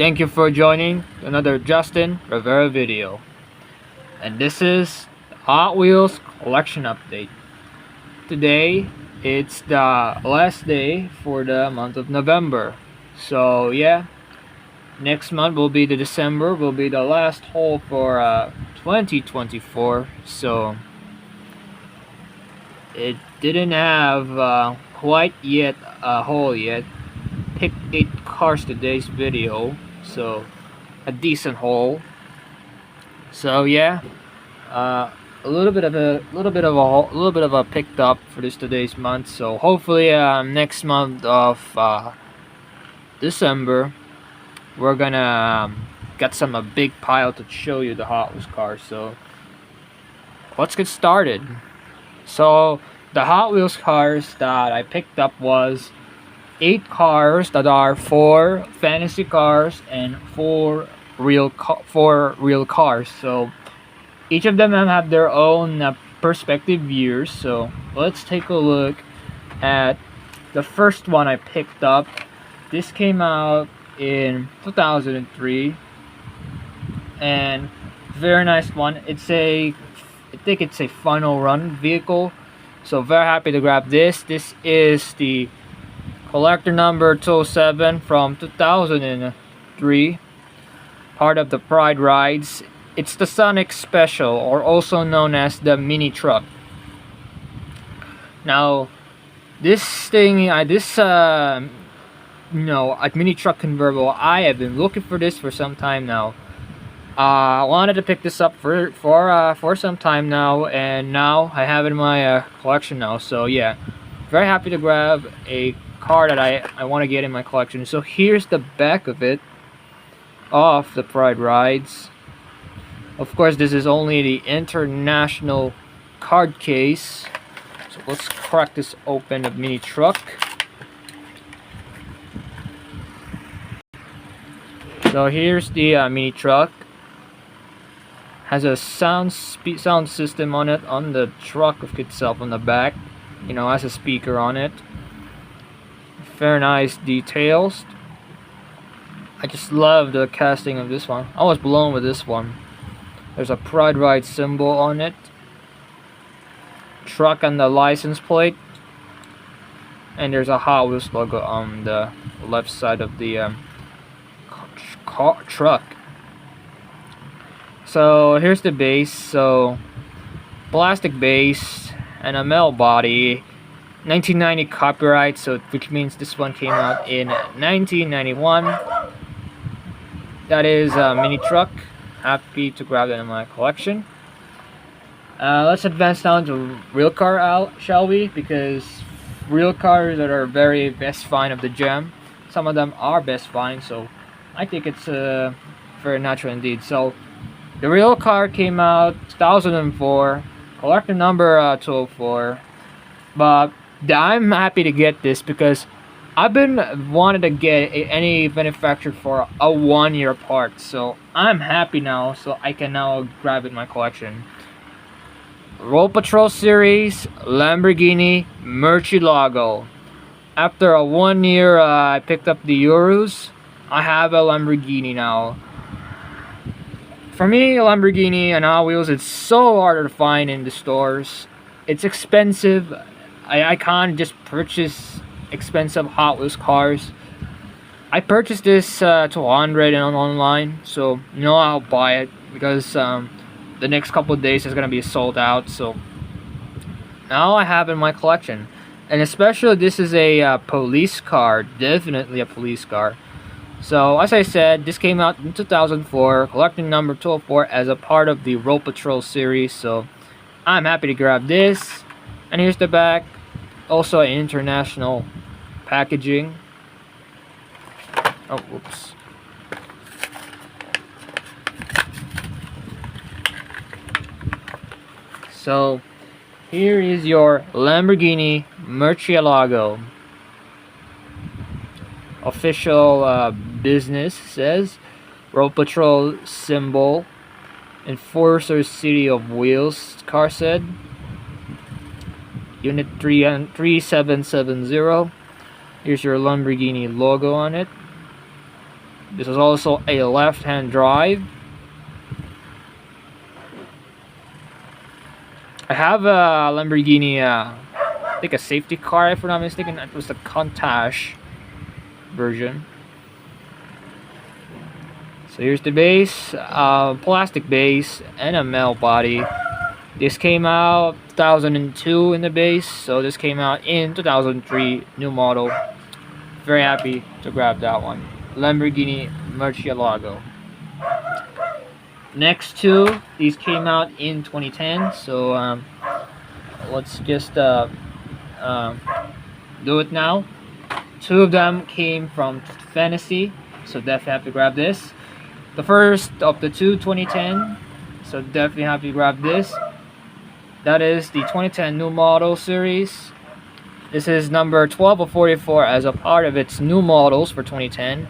Thank you for joining another Justin Rivera video. And this is Hot Wheels collection update. Today, it's the last day for the month of November. So yeah, next month will be the December, will be the last haul for 2024. So it didn't have quite yet a haul yet. Picked 8 cars today's video, so a decent haul. So yeah, a little bit of a picked up for today's month. So hopefully next month of December we're gonna get some a big pile to show you the Hot Wheels cars. So let's get started. So the Hot Wheels cars that I picked up was 8 cars that are 4 fantasy cars and 4 real cars. So each of them have their own perspective years. So let's take a look at the first one I picked up. This came out in 2003 and very nice one. I think it's a final run vehicle, so very happy to grab this. This is the collector number 207 from 2003, part of the Pride Rides. It's the Sonic Special, or also known as the mini truck. Now this thing, a mini truck convertible, I have been looking for this for some time now. I wanted to pick this up for some time now, and now I have it in my collection now. So yeah, very happy to grab a car that I want to get in my collection. So here's the back of it, of the Pride Rides. Of course, this is only the international card case. So let's crack this open, the mini truck. So here's the mini truck. Has a sound system on it, on the truck of itself, on the back. Has a speaker on it. Very nice details. I just love the casting of this one. I was blown with this one. There's a Pride Ride symbol on it. Truck and the license plate. And there's a Hot Wheels logo on the left side of the truck. So here's the base. So plastic base and a metal body. 1990 copyright, so which means this one came out in 1991. That is a mini truck. Happy to grab that in my collection. Let's advance down to real car, shall we? Because real cars that are very best find of the gem. Some of them are best find, so I think it's very natural indeed. So the real car came out 2004, collector number 204. But I'm happy to get this because I've been wanting to get any manufacturer for a 1-year part. So I'm happy now, so I can now grab it in my collection. Roll Patrol series Lamborghini Murciélago. After a 1 year, I picked up the Euros. I have a Lamborghini now. For me, a Lamborghini and Hot Wheels, it's so hard to find in the stores. It's expensive. I can't just purchase expensive Hot Wheels cars. I purchased this 200 online, so I'll buy it because the next couple of days is gonna be sold out. So now I have it in my collection, and especially this is a police car, definitely a police car. So as I said, this came out in 2004, collecting number 204 as a part of the Roll Patrol series. So I'm happy to grab this. And here's the back, also an international packaging. Oh, whoops. So here is your Lamborghini Murciélago. Official business says Roll Patrol symbol. Enforcer City of Wheels, car said. Unit 3770. Here's your Lamborghini logo on it. This is also a left-hand drive. I have a Lamborghini, I think a safety car if I'm not mistaken. It was the Countach version. So here's the base, plastic base and a metal body. This came out 2002 in the base, so this came out in 2003, new model. Very happy to grab that one. Lamborghini Murciélago. Next two, these came out in 2010, so let's just do it now. Two of them came from Fantasy, so definitely have to grab this. The first of the two, 2010, so definitely have to grab this. That is the 2010 new model series. This is number 12 of 44 as a part of its new models for 2010,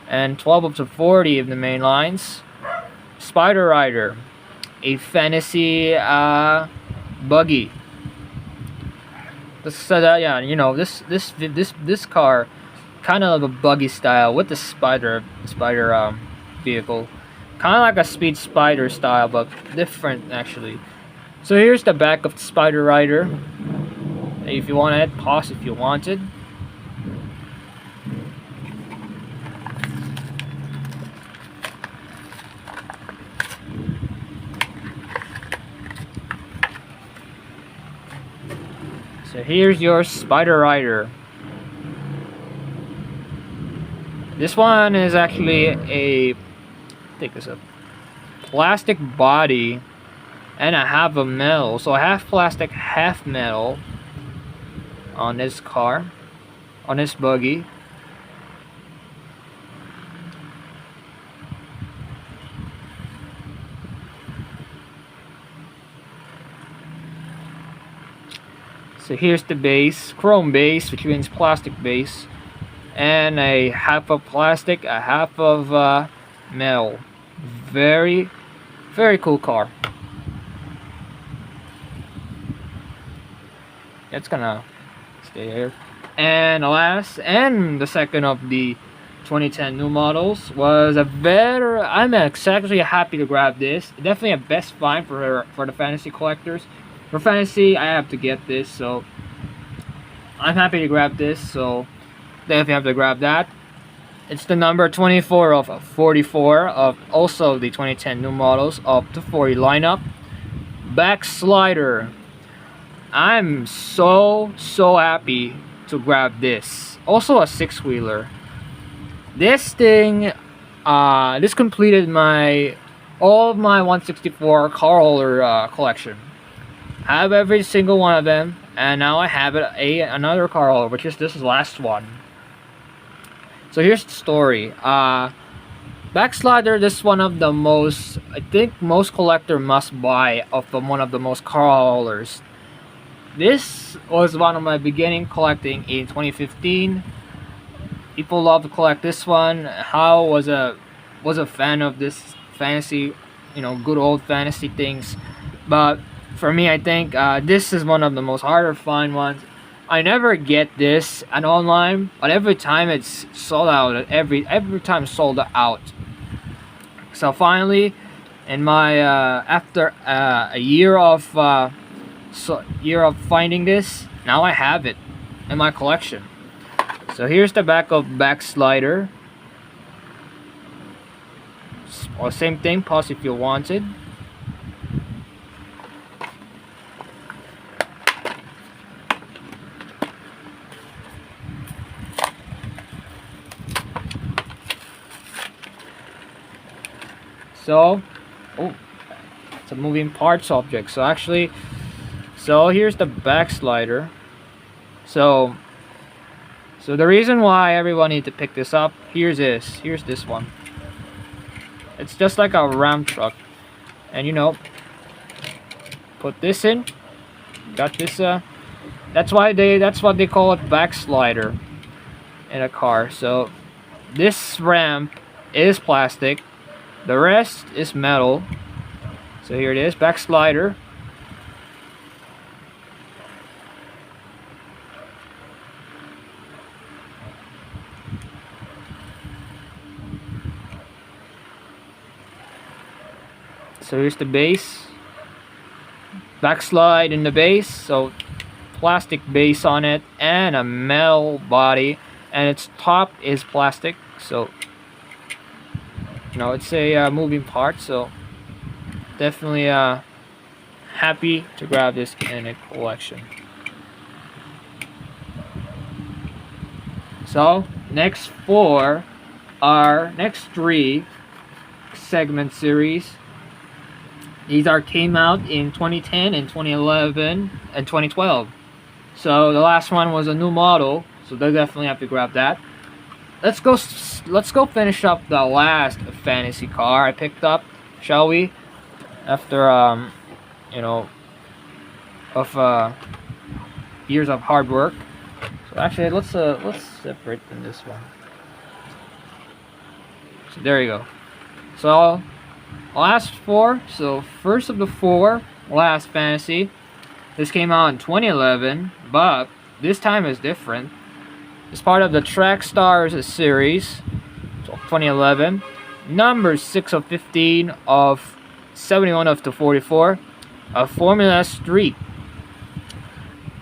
and 12 of the 40 of the main lines. Spider Rider, a fantasy buggy. Yeah, you know, this car, kind of a buggy style with the spider vehicle, kind of like a Speed Spider style, but different actually. So here's the back of the Spider Rider. If you want to pause if you wanted. So here's your Spider Rider. This one is actually I think it's a plastic body and a half of metal. So half plastic, half metal on this car, on this buggy. So here's the base, chrome base, which means plastic base, and a half of plastic, a half of metal. Very, very cool car. It's gonna stay here. And last, and the second of the 2010 new models was a better. I'm actually happy to grab this. Definitely a best find for the fantasy collectors. For fantasy, I have to get this, so I'm happy to grab this. So definitely have to grab that. It's the number 24 of 44 of also the 2010 new models of the 40 lineup. Backslider. I'm so happy to grab this. Also a six-wheeler. This thing, this completed all of my 164 car holder collection. I have every single one of them, and now I have another car holder, which is this last one. So here's the story. Backslider, this is one of the most, I think most collector must buy of one of the most car holders. This was one of my beginning collecting in 2015. People love to collect this one. How was a fan of this fantasy, you know, good old fantasy things. But for me, I think this is one of the most harder to find ones. I never get this at online, but every time it's sold out. Every time sold out. So finally, in my after a year of finding this, now I have it in my collection. So here's the back of Backslider. Or same thing, pause if you wanted. So, oh, it's a moving parts object. So actually, here's the Backslider. So the reason why everyone needs to pick this up, here's this one. It's just like a Ram truck, and you know, put this in. Got this. That's what they call it, Backslider in a car. So this ramp is plastic. The rest is metal. So here it is, Backslider. So here's the base. Backslide in the base, so plastic base on it and a metal body, and its top is plastic, so you know it's a moving part. So definitely happy to grab this in a collection. So next for our next 3 segment series. These came out in 2010 and 2011 and 2012. So the last one was a new model, so they definitely have to grab that. Let's go finish up the last fantasy car I picked up, shall we? After you know, of years of hard work. So actually, let's separate in this one. So there you go. So last 4. So first of the 4, last fantasy. This came out in 2011, but this time is different. It's part of the Track Stars series, so 2011. Number 6 of 15 of 71 of the 44 of Formula Street.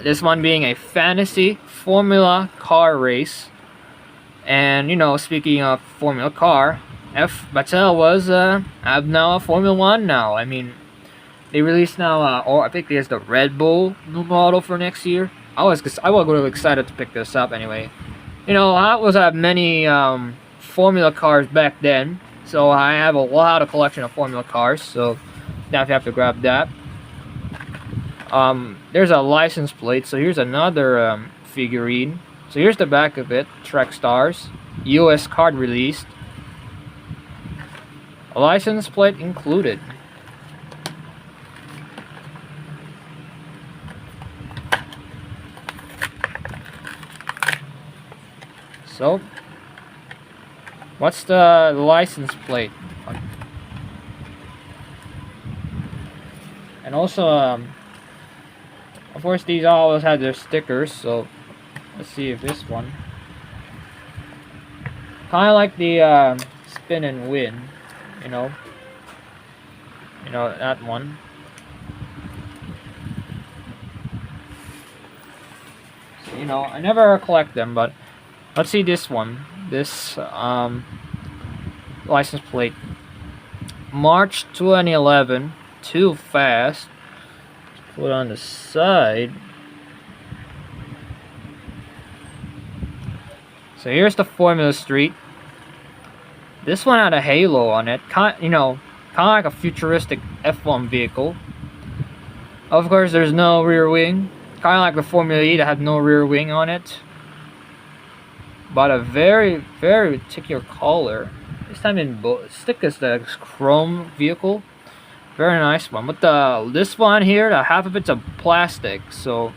This one being a fantasy Formula car race. And you know, speaking of Formula car, Mattel was have now a Formula 1 now. I mean, they released now, or I think there's the Red Bull new model for next year. I was really excited to pick this up anyway. You know, I was at many Formula cars back then, so I have a lot of collection of Formula cars. So definitely have to grab that. There's a license plate. So here's another figurine. So here's the back of it. Track Stars, US card released. A license plate included. So, what's the license plate? And also, of course, these always have their stickers. So, let's see if this one. Kind of like the spin and win, you know that one. So, you know, I never collect them, but let's see this one. This license plate, March 2011. Too fast. Put on the side. So here's the Formula Street. This one had a halo on it, kind of like a futuristic F1 vehicle. Of course, there's no rear wing, kind of like the Formula E that had no rear wing on it. But a very, very particular color. This time in stick is the chrome vehicle. Very nice one. But this one here, the half of it's a plastic, so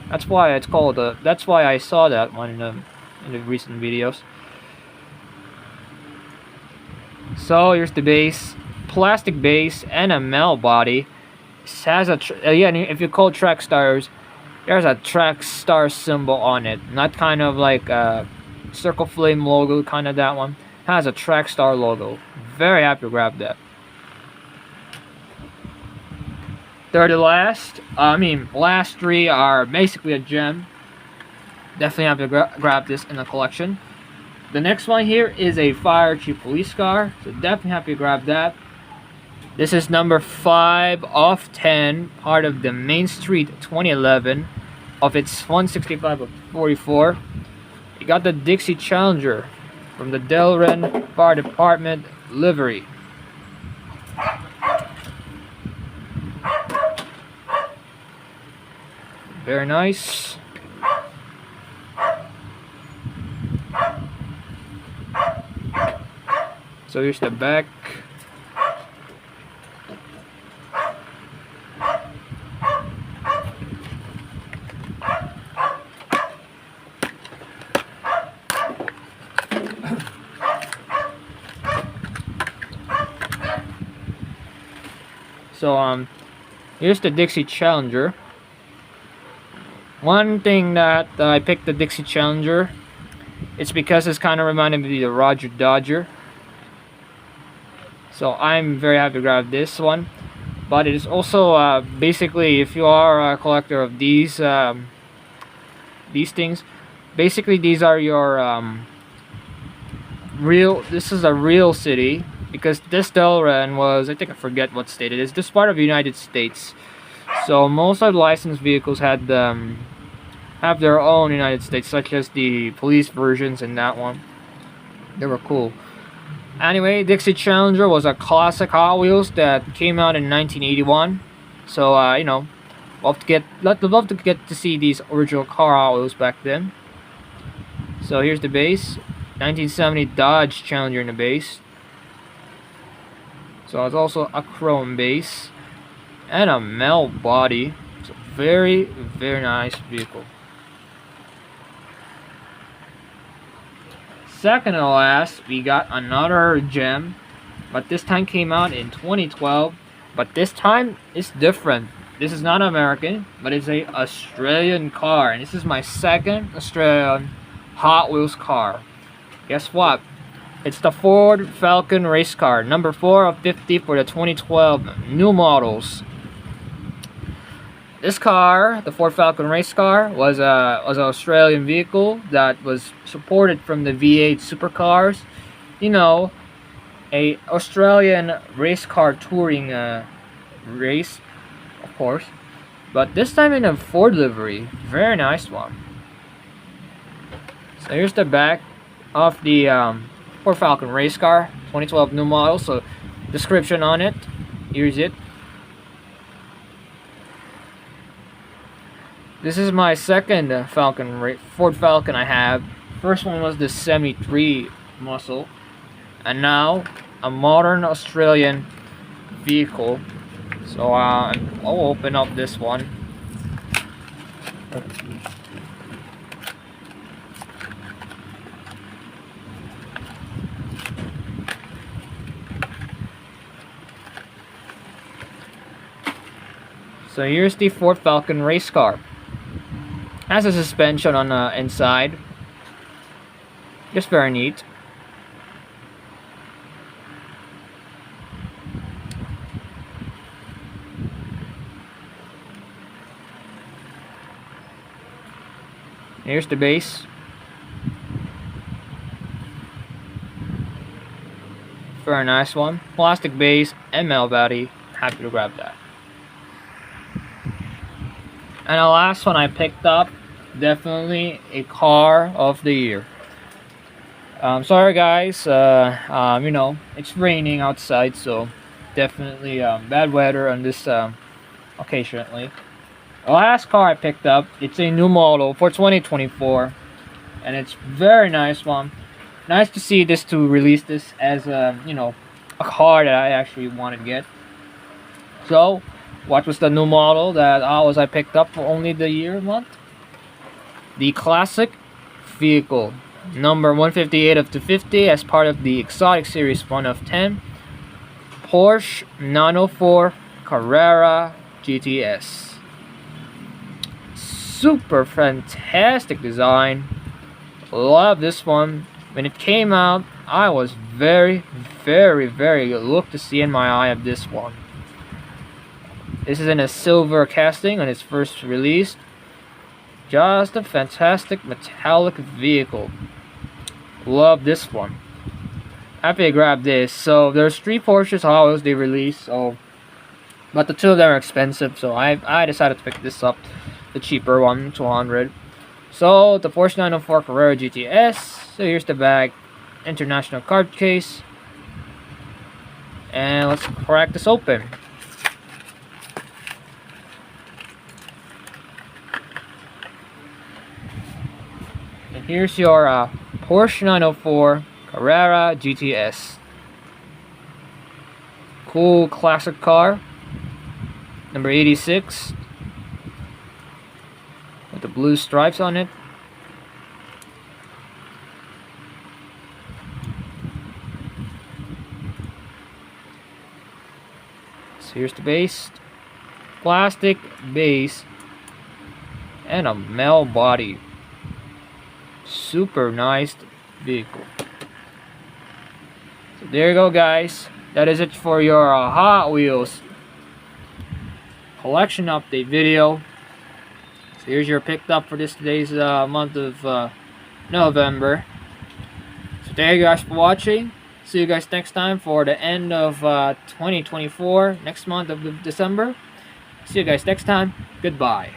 that's why it's called. That's why I saw that one in the recent videos. So here's the base, plastic base and a metal body. It has a again, if you call Track Stars, there's a Track Star symbol on it, not kind of like a circle flame logo, kind of that one. It has a Track Star logo. Very happy to grab that. Third to last, last 3 are basically a gem. Definitely have to grab this in the collection. The next one here is a fire chief police car, so definitely have to grab that. This is number 5 of 10, part of the Main Street 2011 of its 165 of 44. You got the Dixie Challenger from the Delran Fire Department livery. Very nice. So here's the back. So here's the Dixie Challenger. One thing that I picked the Dixie Challenger, it's because it's kind of reminded me of the Roger Dodger. So I'm very happy to grab this one. But it is also basically, if you are a collector of these things, basically these are your real. This is a real city, because this Delran was, I think, I forget what state it is. This part of the United States. So most of the licensed vehicles had have their own United States, such as the police versions and that one. They were cool. Anyway, Dixie Challenger was a classic Hot Wheels that came out in 1981. So you know, love to get to see these original car Hot Wheels back then. So here's the base, 1970 Dodge Challenger in the base. So it's also a chrome base and a metal body. It's a very, very nice vehicle. Second to last, we got another gem, but this time came out in 2012. But this time it's different. This is not American, but it's a Australian car, and this is my second Australian Hot Wheels car. Guess what? It's the Ford Falcon race car, number 4 of 50 for the 2012 new models. This car, the Ford Falcon race car, was an Australian vehicle that was supported from the V8 supercars. You know, a Australian race car touring race, of course. But this time in a Ford livery. Very nice one. So here's the back of the Ford Falcon race car, 2012 new model. So description on it. Here's it. This is my second Ford Falcon I have. First one was the 73 muscle, and now a modern Australian vehicle. So I'll open up this one. So here's the Ford Falcon race car. Has a suspension on the inside. Just very neat. Here's the base. Very nice one. Plastic base and metal body. Happy to grab that. And the last one I picked up, definitely a car of the year. Sorry guys, you know, it's raining outside, so definitely bad weather on this occasionally. The last car I picked up, it's a new model for 2024, and it's very nice one. Nice to see this, to release this as you know, a car that I actually wanted to get. So what was the new model that I picked up for only the year month? The classic vehicle, number 158 of 250, as part of the Exotic Series 1 of 10, Porsche 904 Carrera GTS. Super fantastic design. Love this one. When it came out, I was very, very, very looked to see in my eye of this one. This is in a silver casting on its first release. Just a fantastic metallic vehicle. Love this one. Happy to grab this. So there's 3 Porsches Hot Wheels they released, so but the 2 of them are expensive, so I decided to pick this up, the cheaper one, 200. So the Porsche 904 Carrera GTS. So here's the bag, international card case, and let's crack this open. Here's your Porsche 904 Carrera GTS. Cool classic car. Number 86. With the blue stripes on it. So here's the base. Plastic base. And a metal body. Super nice vehicle. So there you go guys, that is it for your Hot Wheels collection update video. So here's your picked up for today's month of November. So thank you guys for watching. See you guys next time for the end of 2024, next month of December. See you guys next time. Goodbye.